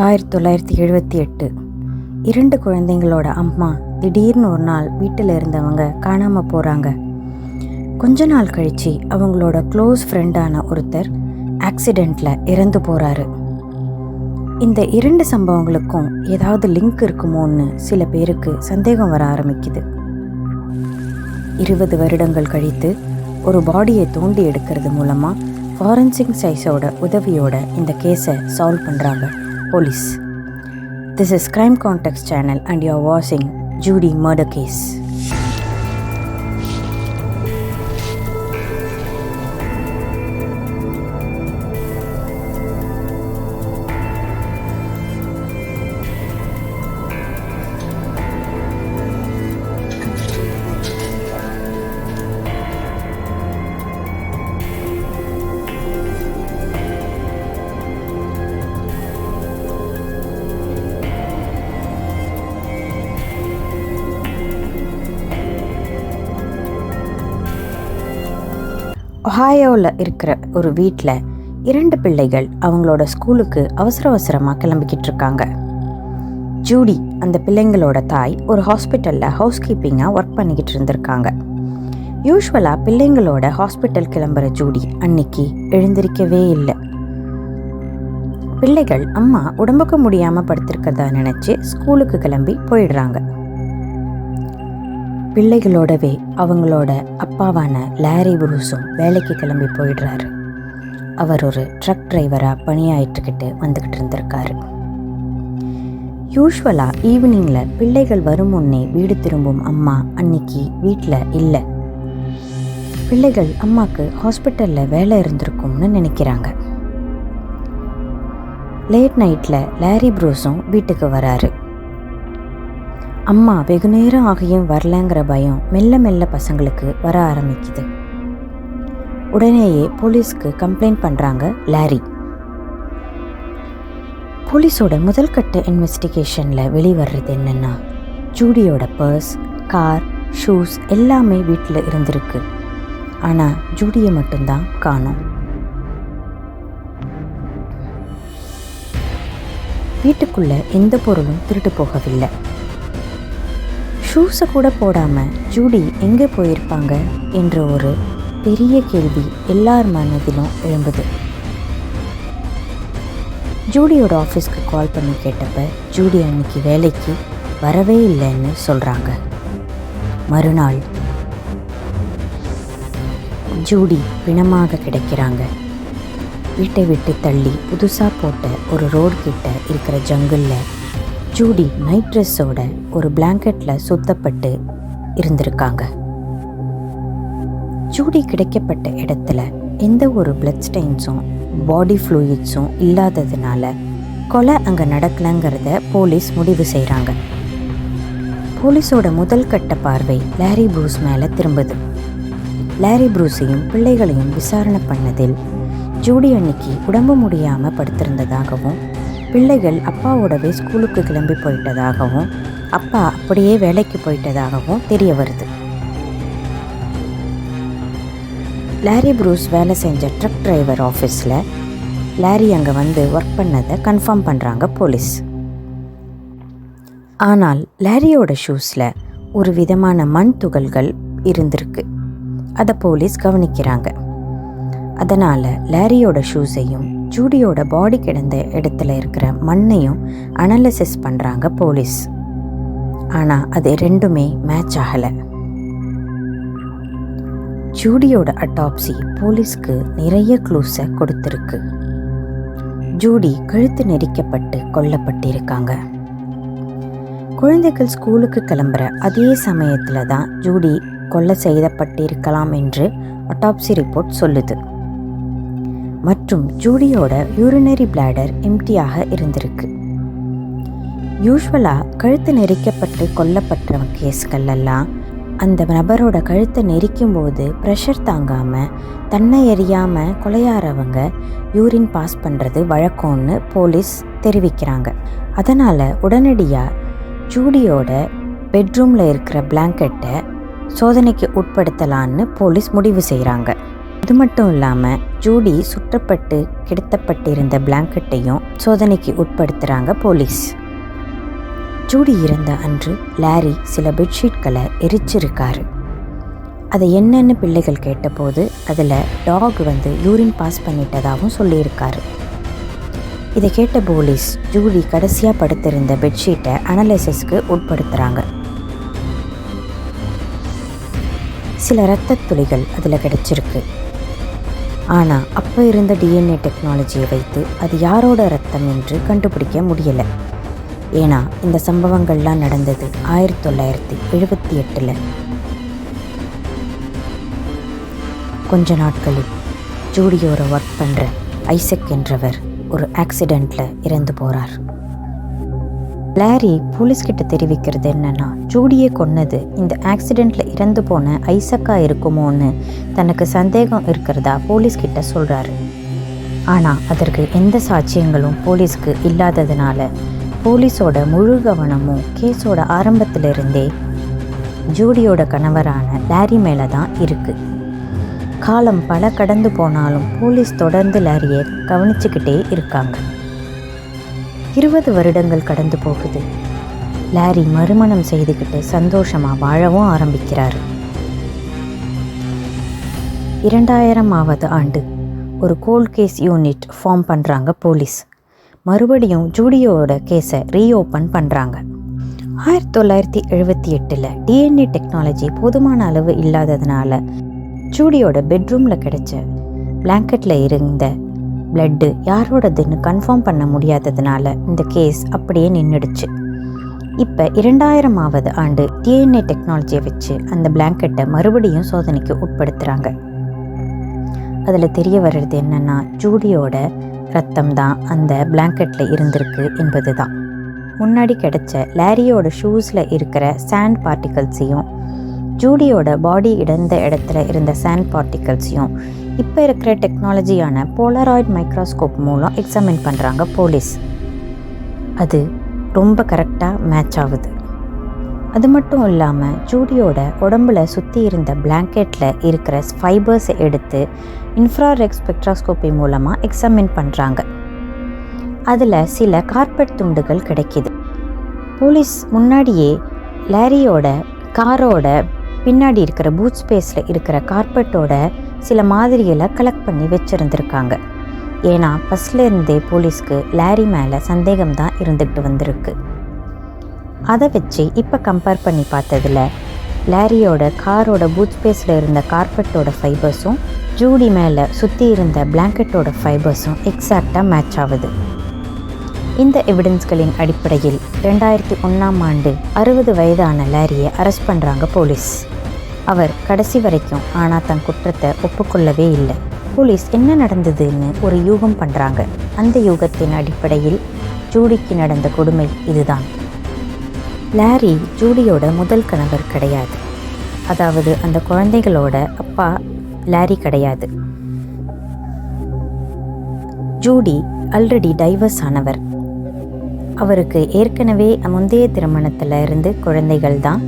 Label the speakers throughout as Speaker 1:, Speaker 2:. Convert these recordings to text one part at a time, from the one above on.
Speaker 1: 1978 2 குழந்தைங்களோட அம்மா திடீர்னு ஒரு நாள் வீட்டில் இருந்தவங்க காணாமல் போகிறாங்க. கொஞ்ச நாள் கழித்து அவங்களோட க்ளோஸ் ஃப்ரெண்டான ஒருத்தர் ஆக்சிடெண்ட்டில் இறந்து போகிறாரு. இந்த 2 சம்பவங்களுக்கும் ஏதாவது லிங்க் இருக்குமோன்னு சில பேருக்கு சந்தேகம் வர ஆரம்பிக்குது. 20 வருடங்கள் கழித்து ஒரு பாடியை தோண்டி எடுக்கிறது மூலமாக ஃபாரன்சிக் சயின்ஸோட உதவியோட இந்த கேஸை சால்வ் பண்ணுறாங்க police. This is Crime Context channel and you are watching Judy murder case. ஒஹாயோவில் இருக்கிற ஒரு வீட்டில் 2 பிள்ளைகள் அவங்களோட ஸ்கூலுக்கு அவசரமாக கிளம்பிக்கிட்டு இருக்காங்க. ஜூடி அந்த பிள்ளைங்களோட தாய் ஒரு ஹாஸ்பிட்டலில் ஹவுஸ் கீப்பிங்காக ஒர்க் பண்ணிக்கிட்டு இருந்திருக்காங்க. யூஸ்வலாக பிள்ளைங்களோட ஹாஸ்பிட்டல் கிளம்புற ஜூடி அன்னைக்கு எழுந்திருக்கவே இல்லை. பிள்ளைகள் அம்மா உடம்புக்கு முடியாமல் படுத்திருக்கிறதா நினச்சி ஸ்கூலுக்கு கிளம்பி போயிடுறாங்க. பிள்ளைகளோடவே அவங்களோட அப்பாவான லாரி புரூஸும் வேலைக்கு கிளம்பி போயிடுறாரு. அவர் ஒரு ட்ரக் டிரைவராக பணியாயிட்டுக்கிட்டு வந்துக்கிட்டு இருந்திருக்காரு. யூஸ்வலாக ஈவினிங்கில் பிள்ளைகள் வரும் முன்னே வீடு திரும்பும் அம்மா அன்னைக்கு வீட்டில் இல்லை. பிள்ளைகள் அம்மாவுக்கு ஹாஸ்பிட்டலில் வேலை இருந்திருக்கும்னு நினைக்கிறாங்க. லேட் நைட்டில் லாரி புரூஸும் வீட்டுக்கு வராரு. அம்மா வெகு நேரம் ஆகியும் வரலங்கிற பயம் மெல்ல மெல்ல பசங்களுக்கு வர ஆரம்பிக்குது. உடனேயே போலீஸ்க்கு கம்ப்ளைண்ட் பண்ணுறாங்க லாரி. போலீஸோட முதல் கட்ட இன்வெஸ்டிகேஷனில் வெளிவர்றது என்னென்னா, ஜூடியோட பர்ஸ், கார், ஷூஸ் எல்லாமே வீட்டில் இருந்திருக்கு. ஆனால் ஜூடியை மட்டும்தான் காணோம். வீட்டுக்குள்ளே எந்த பொருளும் திருட்டு போகவில்லை. ஷூஸை கூட போடாமல் ஜூடி எங்கே போயிருப்பாங்க என்ற ஒரு பெரிய கேள்வி எல்லார் மனதிலும் எழும்புது. ஜூடியோட ஆஃபீஸ்க்கு கால் பண்ணி கேட்டப்ப ஜூடி அன்னைக்கு வேலைக்கு வரவே இல்லைன்னு சொல்கிறாங்க. மறுநாள் ஜூடி பிணமாக கிடைக்கிறாங்க. வீட்டை விட்டு தள்ளி புதுசாக போட்ட ஒரு ரோடு கிட்ட இருக்கிற ஜங்கிளில் ஜூடி நைட் ட்ரெஸ்ஸோட ஒரு பிளாங்கெட்டில் சுத்தப்பட்டு இருந்திருக்காங்க. ஜூடி கிடைக்கப்பட்ட இடத்துல எந்த ஒரு பிளட் ஸ்டெயின்ஸும் பாடி ஃப்ளூயிட்ஸும் இல்லாததுனால கொலை அங்கே நடக்கலைங்கிறத போலீஸ் முடிவு செய்கிறாங்க. போலீஸோட முதல் கட்ட பார்வை லாரி புரூஸ் மேலே திரும்புது. லாரி புரூஸையும் பிள்ளைகளையும் விசாரணை பண்ணதில் ஜூடி அன்னைக்கு உடம்பு முடியாமல் படுத்திருந்ததாகவும், பிள்ளைகள் அப்பாவோடவே ஸ்கூலுக்கு கிளம்பி போயிட்டதாகவும், அப்பா அப்படியே வேலைக்கு போயிட்டதாகவும் தெரிய வருது. லாரி புரூஸ் வேலை செஞ்ச ட்ரக் டிரைவர் ஆஃபீஸில் லாரி அங்கே வந்து ஒர்க் பண்ணதை கன்ஃபார்ம் பண்ணுறாங்க போலீஸ். ஆனால் லாரியோட ஷூஸில் ஒரு விதமான மண் துகள்கள் இருந்திருக்கு. அதை போலீஸ் கவனிக்கிறாங்க. அதனால் லாரியோட ஷூஸையும் ஜூடியோட பாடி கிடந்த இடத்துல இருக்கிற மண்ணையும் அனலைசிஸ் பண்ணுறாங்க போலீஸ். ஆனால் அது ரெண்டுமே மேட்ச் ஆகலை. ஜூடியோட அட்டாப்சி போலீஸ்க்கு நிறைய க்ளூஸை கொடுத்துருக்கு. ஜூடி கழுத்து நெரிக்கப்பட்டு கொல்லப்பட்டிருக்காங்க. குழந்தைகள் ஸ்கூலுக்கு கிளம்புற அதே சமயத்தில் தான் ஜூடி கொலை செய்யப்பட்டிருக்கலாம் என்று அட்டாப்சி ரிப்போர்ட் சொல்லுது. மற்றும் ஜூடியோட யூரினரி பிளாடர் எம்டியாக இருந்திருக்கு. யூஸ்வலாக கழுத்து நெரிக்கப்பட்டு கொல்லப்பட்ட கேஸ்களெல்லாம் அந்த நபரோட கழுத்தை நெரிக்கும் போது ப்ரெஷர் தாங்காமல் தன்னை எறியாமல் கொலையாரவங்க யூரின் பாஸ் பண்ணுறது வழக்கம்னு போலீஸ் தெரிவிக்கிறாங்க. அதனால் உடனடியாக ஜூடியோட பெட்ரூமில் இருக்கிற பிளாங்கெட்டை சோதனைக்கு உட்படுத்தலான்னு போலீஸ் முடிவு செய்கிறாங்க. அது மட்டும் இல்லாமல் ஜூடி சுற்றப்பட்டு கிடத்தப்பட்டிருந்த பிளாங்கெட்டையும் சோதனைக்கு உட்படுத்துகிறாங்க போலீஸ். ஜூடி இறந்த அன்று லாரி சில பெட்ஷீட்களை எரிச்சிருக்காரு. அதை என்னன்னு பிள்ளைகள் கேட்டபோது அதில் டாக் யூரின் பாஸ் பண்ணிட்டதாகவும் சொல்லியிருக்காரு. இதை கேட்ட போலீஸ் ஜூடி கடைசியாக படுத்திருந்த பெட்ஷீட்டை அனலைசிஸ்க்கு உட்படுத்துகிறாங்க. சில இரத்த துளிகள் அதில் கிடச்சிருக்கு. ஆனால் அப்போ இருந்த டிஎன்ஏ டெக்னாலஜியை வைத்து அது யாரோட ரத்தம் என்று கண்டுபிடிக்க முடியலை. ஏன்னா இந்த சம்பவங்கள்லாம் நடந்தது 1978. கொஞ்ச நாட்களில் ஜூடியோட ஒர்க் பண்ணுற ஐசக் என்றவர் ஒரு ஆக்சிடெண்ட்டில் இறந்து போகிறார். லாரி போலீஸ்கிட்ட தெரிவிக்கிறது என்னன்னா, ஜூடியை கொன்னது இந்த ஆக்சிடெண்ட்டில் இறந்து போன ஐசக்கா இருக்குமோன்னு தனக்கு சந்தேகம் இருக்கிறதா போலீஸ்கிட்ட சொல்கிறாரு. ஆனால் அதற்கு எந்த சாட்சியங்களும் போலீஸ்க்கு இல்லாததுனால போலீஸோட முழு கவனமும் கேஸோட ஆரம்பத்திலிருந்தே ஜூடியோட கணவரான லாரி மேலே தான் இருக்குது. காலம் பல கடந்து போனாலும் போலீஸ் தொடர்ந்து லாரியை கவனிச்சுக்கிட்டே இருக்காங்க. 20 வருடங்கள் கடந்து போகுது. லாரி மறுமணம் செய்துக்கிட்டு சந்தோஷமாக வாழவும் ஆரம்பிக்கிறாரு. 2000ஆவது ஆண்டு ஒரு கோல்ட் கேஸ் யூனிட் ஃபார்ம் பண்ணுறாங்க போலீஸ். மறுபடியும் ஜூடியோட கேஸை ரீஓப்பன் பண்ணுறாங்க. 1978 டிஎன்ஏ டெக்னாலஜி போதுமான அளவு இல்லாததுனால ஜூடியோட பெட்ரூமில் கிடைச்ச பிளாங்கெட்டில் இருந்த பிளட்டு யாரோடதுன்னு கன்ஃபார்ம் பண்ண முடியாததுனால இந்த கேஸ் அப்படியே நின்றுடுச்சு. இப்போ 2000ஆவது ஆண்டு டிஎன்ஏ டெக்னாலஜியை வச்சு அந்த பிளாங்கெட்டை மறுபடியும் சோதனைக்கு உட்படுத்துகிறாங்க. அதில் தெரிய வர்றது என்னென்னா, ஜூடியோட ரத்தம் தான் அந்த பிளாங்கெட்டில் இருந்திருக்கு என்பது தான். முன்னாடி கிடைச்ச லாரியோட ஷூஸில் இருக்கிற சாண்ட் பார்ட்டிகல்ஸையும் ஜூடியோட பாடி இடந்த இடத்துல இருந்த சாண்ட் பார்ட்டிகல்ஸையும் இப்போ இருக்கிற டெக்னாலஜியான போலராய்ட் மைக்ரோஸ்கோப் மூலம் எக்ஸாமின் பண்ணுறாங்க போலீஸ். அது ரொம்ப கரெக்டாக மேட்ச் ஆகுது. அது மட்டும் இல்லாமல் ஜூடியோட உடம்புல சுற்றி இருந்த பிளாங்கெட்டில் இருக்கிற ஃபைபர்ஸை எடுத்து இன்ஃப்ராரெட் ஸ்பெக்ட்ராஸ்கோப்பி மூலமாக எக்ஸாமின் பண்ணுறாங்க. அதில் சில கார்பெட் துண்டுகள் கிடைக்கிது. போலீஸ் முன்னாடியே லாரியோட காரோட பின்னாடி இருக்கிற பூட் ஸ்பேஸில் இருக்கிற கார்பெட்டோட சில மாதிரிகளை கலெக்ட் பண்ணி வச்சுருந்துருக்காங்க. ஏன்னா ஃபஸ்ட்லேருந்தே போலீஸ்க்கு லாரி மேலே சந்தேகம்தான் இருந்துக்கிட்டு வந்திருக்கு. அதை வச்சு இப்போ கம்பேர் பண்ணி பார்த்ததில் லாரியோட காரோட பூட் ஸ்பேஸில் இருந்த கார்பெட்டோட ஃபைபர்ஸும் ஜூடி மேலே சுற்றி இருந்த பிளாங்கெட்டோட ஃபைபர்ஸும் எக்ஸாக்டாக மேட்ச் ஆகுது. இந்த எவிடன்ஸ்களின் அடிப்படையில் 2001ஆம் ஆண்டு 60 வயதான லாரியை அரெஸ்ட் பண்ணுறாங்க போலீஸ். அவர் கடைசி வரைக்கும் ஆனால் தன் குற்றத்தை ஒப்புக்கொள்ளவே இல்லை. போலீஸ் என்ன நடந்ததுன்னு ஒரு யூகம் பண்ணுறாங்க. அந்த யூகத்தின் அடிப்படையில் ஜூடிக்கு நடந்த கொடுமை இதுதான். லாரி ஜூடியோட முதல் கணவர் கிடையாது. அதாவது அந்த குழந்தைகளோட அப்பா லாரி கிடையாது. ஜூடி ஆல்ரெடி டைவர்ஸ் ஆனவர். அவருக்கு ஏற்கனவே முந்தைய திருமணத்தில் இருந்து குழந்தைகள் தான்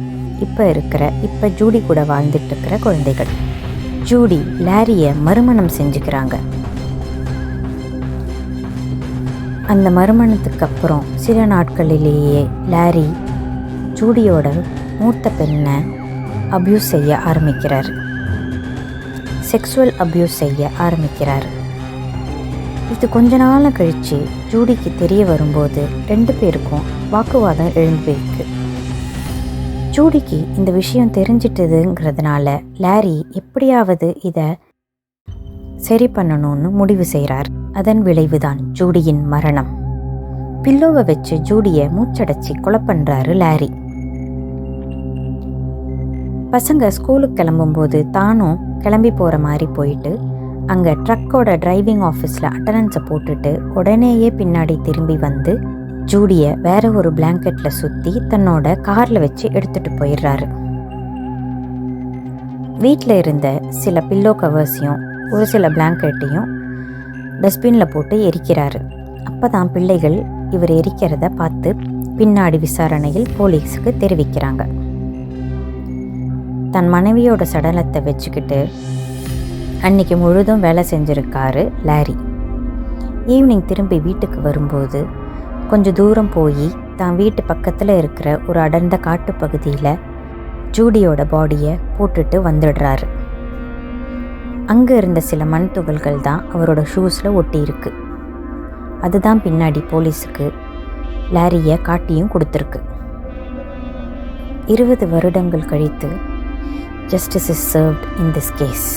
Speaker 1: இப்போ ஜூடி கூட வாழ்ந்துட்டு இருக்கிற குழந்தைகள். ஜூடி லாரியை மறுமணம் செஞ்சுக்கிறாங்க. அந்த மறுமணத்துக்கு அப்புறம் சில நாட்களிலேயே லாரி ஜூடியோட மூத்த பெண்ணை அப்யூஸ் செய்ய ஆரம்பிக்கிறார். செக்ஸுவல் அப்யூஸ் செய்ய ஆரம்பிக்கிறார். இது கொஞ்ச நாள் கழித்து ஜூடிக்கு தெரிய வரும்போது 2 பேருக்கும் வாக்குவாதம் எழும்பிருக்கு. ஜூடிக்கு இந்த விஷயம் தெரிஞ்சிட்டதுங்கிறதுனால லாரி எப்படியாவது இதை சரி பண்ணணும்னு முடிவு செய்கிறார். அதன் விளைவுதான் ஜூடியின் மரணம். பில்லோவை வச்சு ஜூடியை மூச்சடைச்சி கொலை பண்ணுறாரு லாரி. பசங்க ஸ்கூலுக்கு கிளம்பும்போது தானும் கிளம்பி போகிற மாதிரி போயிட்டு அங்கே ட்ரக்கோட டிரைவிங் ஆஃபீஸில் அட்டனன்ஸை போட்டுட்டு உடனேயே பின்னாடி திரும்பி வந்து ஜூடியை வேற ஒரு பிளாங்கெட்டில் சுற்றி தன்னோட காரில் வச்சு எடுத்துகிட்டு போயிடுறாரு. வீட்டில் இருந்த சில பில்லோ கவர்ஸையும் ஒரு சில பிளாங்கெட்டையும் டஸ்ட்பினில் போட்டு எரிக்கிறாரு. அப்போ தான் பிள்ளைகள் இவர் எரிக்கிறத பார்த்து பின்னாடி விசாரணையில் போலீஸுக்கு தெரிவிக்கிறாங்க. தன் மனைவியோட சடலத்தை வச்சுக்கிட்டு அன்னைக்கு முழுதும் வேலை செஞ்சுருக்காரு லாரி. ஈவினிங் திரும்பி வீட்டுக்கு வரும்போது கொஞ்சம் தூரம் போய் தான் வீட்டு பக்கத்தில் இருக்கிற ஒரு அடர்ந்த காட்டுப்பகுதியில் ஜூடியோட பாடியை போட்டுட்டு வந்துடுறாரு. அங்கே இருந்த சில மண் துகள்கள் தான் அவரோட ஷூஸில் ஒட்டியிருக்கு. அதுதான் பின்னாடி போலீஸுக்கு லாரியை காட்டியும் கொடுத்துருக்கு. 20 வருடங்கள் கழித்து justice is served in this case.